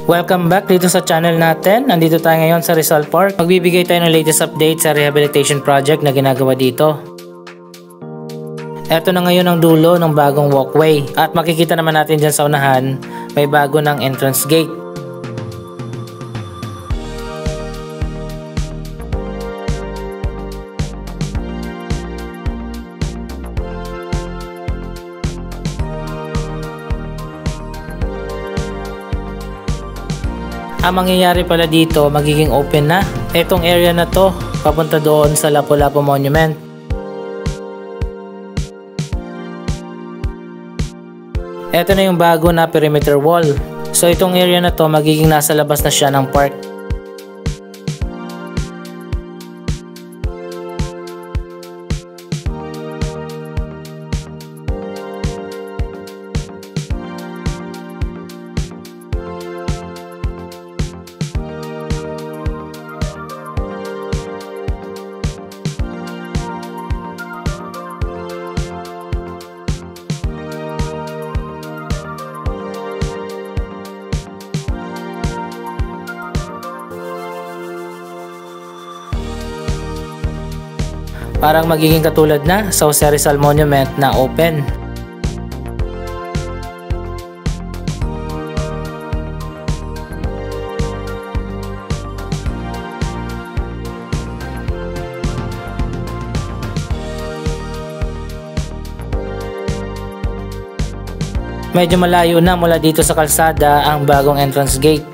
Welcome back dito sa channel natin. Nandito tayo ngayon sa Rizal Park. Magbibigay tayo ng latest update sa rehabilitation project na ginagawa dito. Ito na ngayon ang dulo ng bagong walkway. At makikita naman natin dyan sa unahan, may bago ng entrance gate. Ang mangyayari pala dito, magiging open na. Itong area na to, papunta doon sa Lapu-Lapu Monument. Ito na yung bago na perimeter wall. So itong area na to, magiging nasa labas na siya ng park. Parang magiging katulad na sa Jose Rizal Monument na open. Medyo malayo na mula dito sa kalsada ang bagong entrance gate.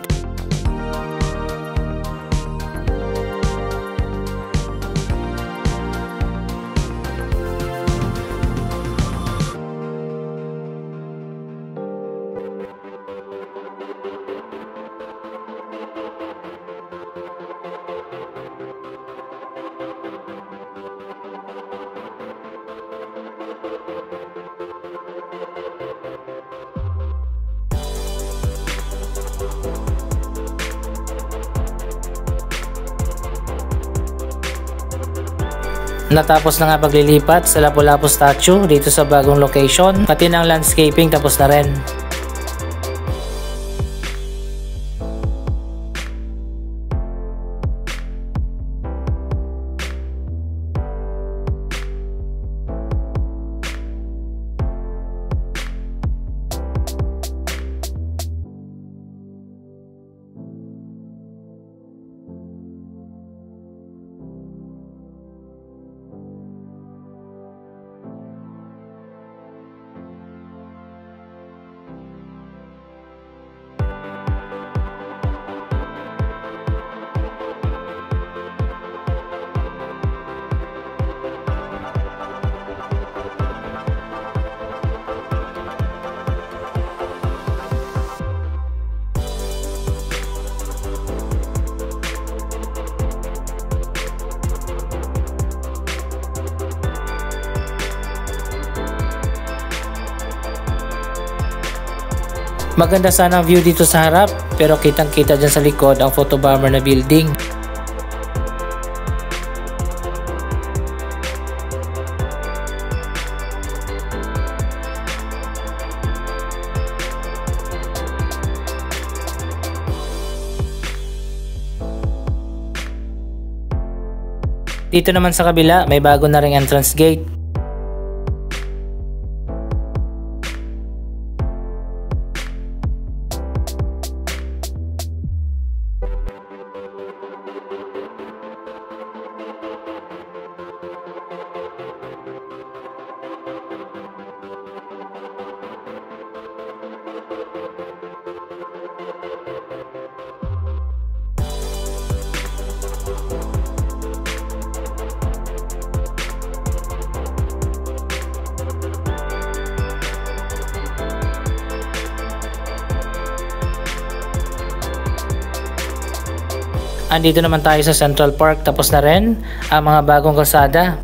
Natapos na nga paglilipat sa Lapu-Lapu statue dito sa bagong location, pati ng landscaping tapos na rin. Maganda sana ang view dito sa harap, pero kitang kita dyan sa likod ang photo bomber na building. Dito naman sa kabila, may bago na ring entrance gate. Andito naman tayo sa Central Park, tapos na rin ang mga bagong kalsada.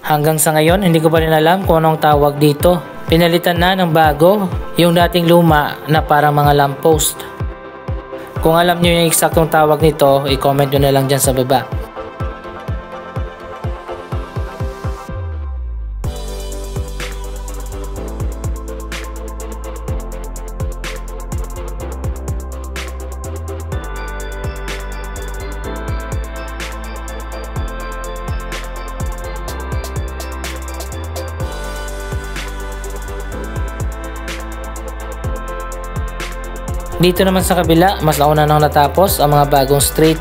Hanggang sa ngayon, hindi ko pa rin alam kung anong tawag dito. Pinalitan na ng bago yung dating luma na parang mga lamppost. Kung alam nyo yung eksaktong tawag nito, i-comment nyo na lang dyan sa baba. Dito naman sa kabila, mas nauna nang natapos ang mga bagong street.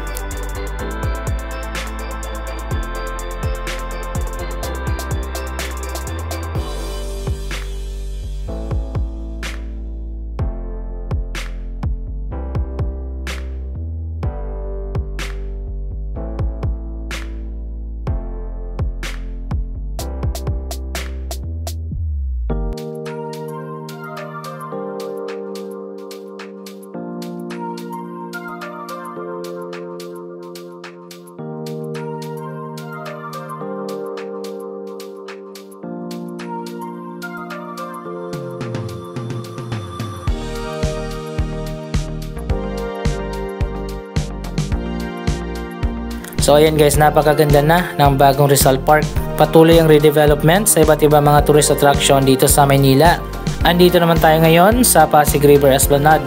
So ayan guys, napakaganda na ng bagong Rizal Park. Patuloy ang redevelopment sa iba't ibang mga tourist attraction dito sa Maynila. Andito naman tayo ngayon sa Pasig River Esplanade.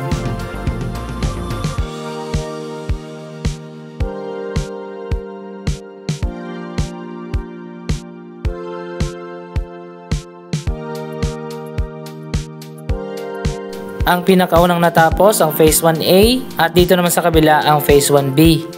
Ang pinakaunang natapos ang Phase 1A at dito naman sa kabila ang Phase 1B.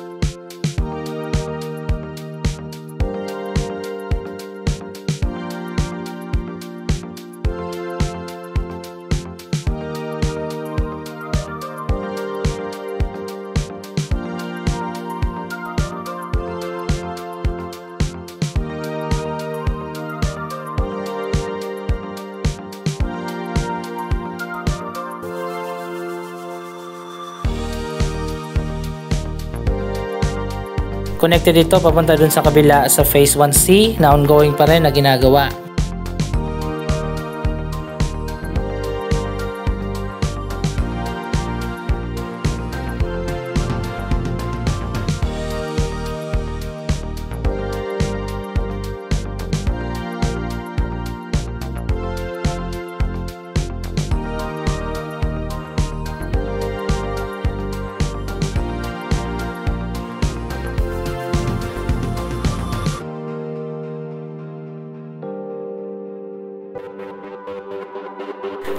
Connected ito papunta dun sa kabila sa Phase 1C na ongoing pa rin na ginagawa.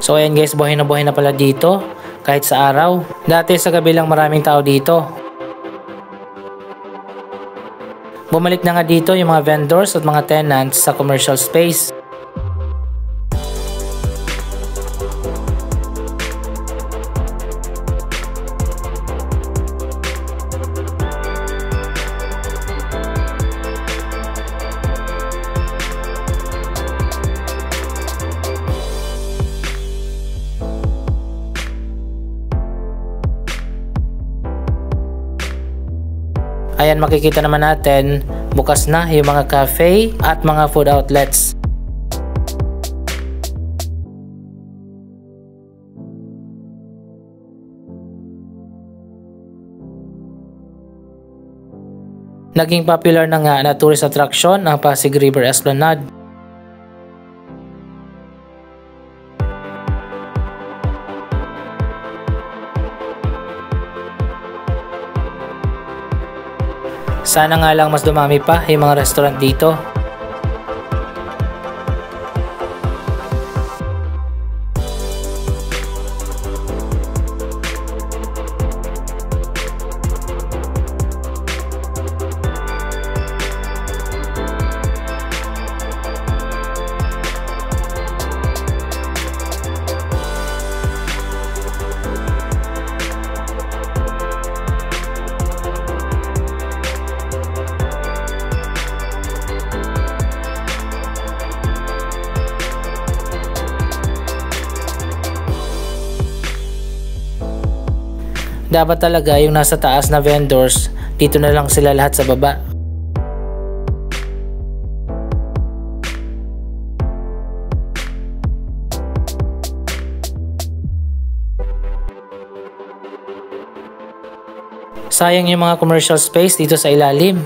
So ayan guys, buhay na pala dito kahit sa araw. Dati sa gabi lang maraming tao dito. Bumalik na nga dito yung mga vendors at mga tenants sa commercial space. Ayan, makikita naman natin bukas na yung mga cafe at mga food outlets. Naging popular na nga na tourist attraction ang Pasig River Esplanade. Sana nga lang mas dumami pa yung mga restaurant dito. Dapat talaga yung nasa taas na vendors, dito na lang sila lahat sa baba. Sayang yung mga commercial space dito sa ilalim.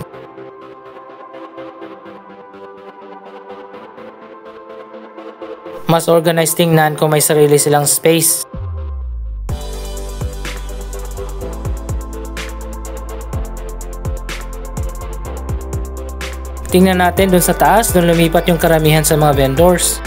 Mas organized tingnan kung may sarili silang space. Tingnan natin dun sa taas, dun lumipat yung karamihan sa mga vendors.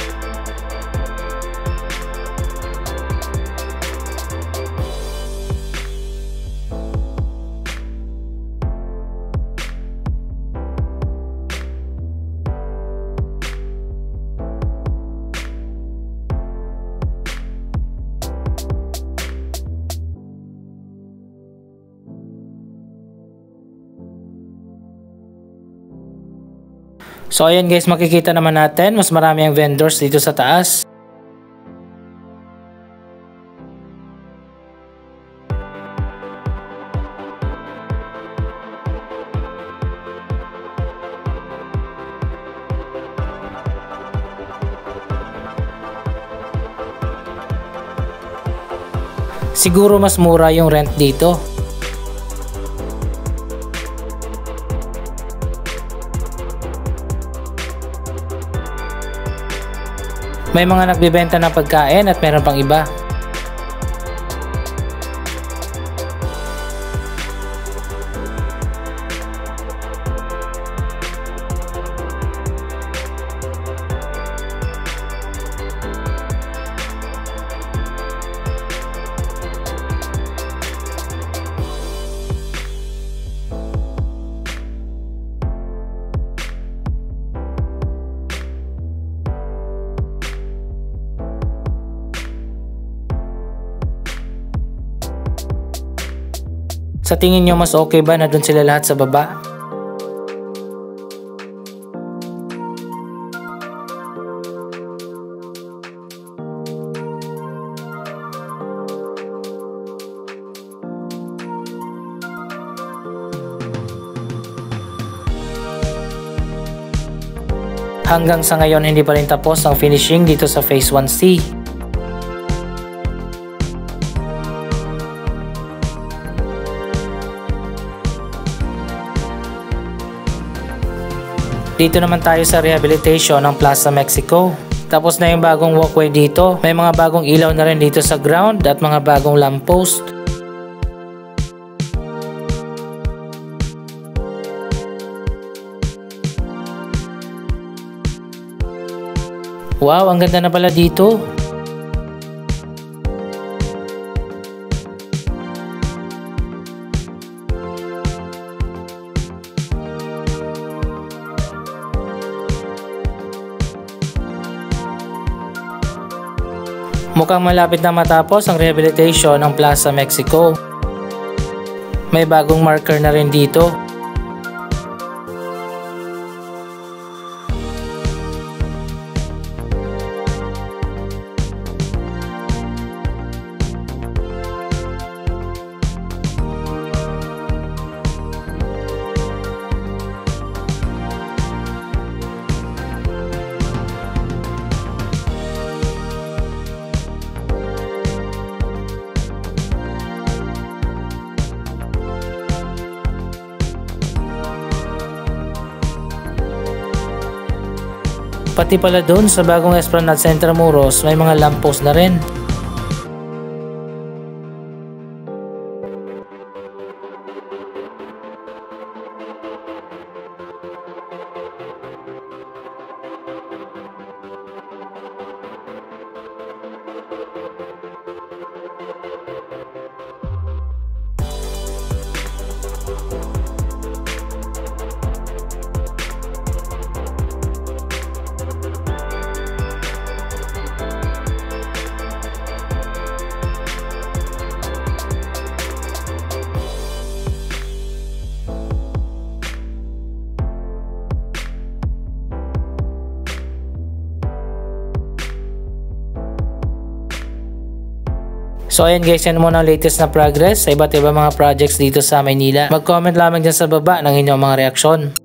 So ayan guys, makikita naman natin mas marami ang vendors dito sa taas. Siguro mas mura yung rent dito. May mga nagbibenta ng pagkain at meron pang iba. Sa tingin nyo mas okay ba na dun sila lahat sa baba? Hanggang sa ngayon hindi pa rin tapos ang finishing dito sa Phase 1C. Dito naman tayo sa rehabilitation ng Plaza Mexico. Tapos na yung bagong walkway dito. May mga bagong ilaw na rin dito sa ground at mga bagong lamppost. Wow, ang ganda na pala dito. Mukhang malapit na matapos ang rehabilitation ng Plaza Mexico. May bagong marker na rin dito. Pati pala doon sa bagong Esplanade sa Intramuros may mga lamppost na rin. So ayan guys, yan muna ang latest na progress sa iba't ibang mga projects dito sa Maynila. Mag-comment lamang dyan sa baba ng inyong mga reaksyon.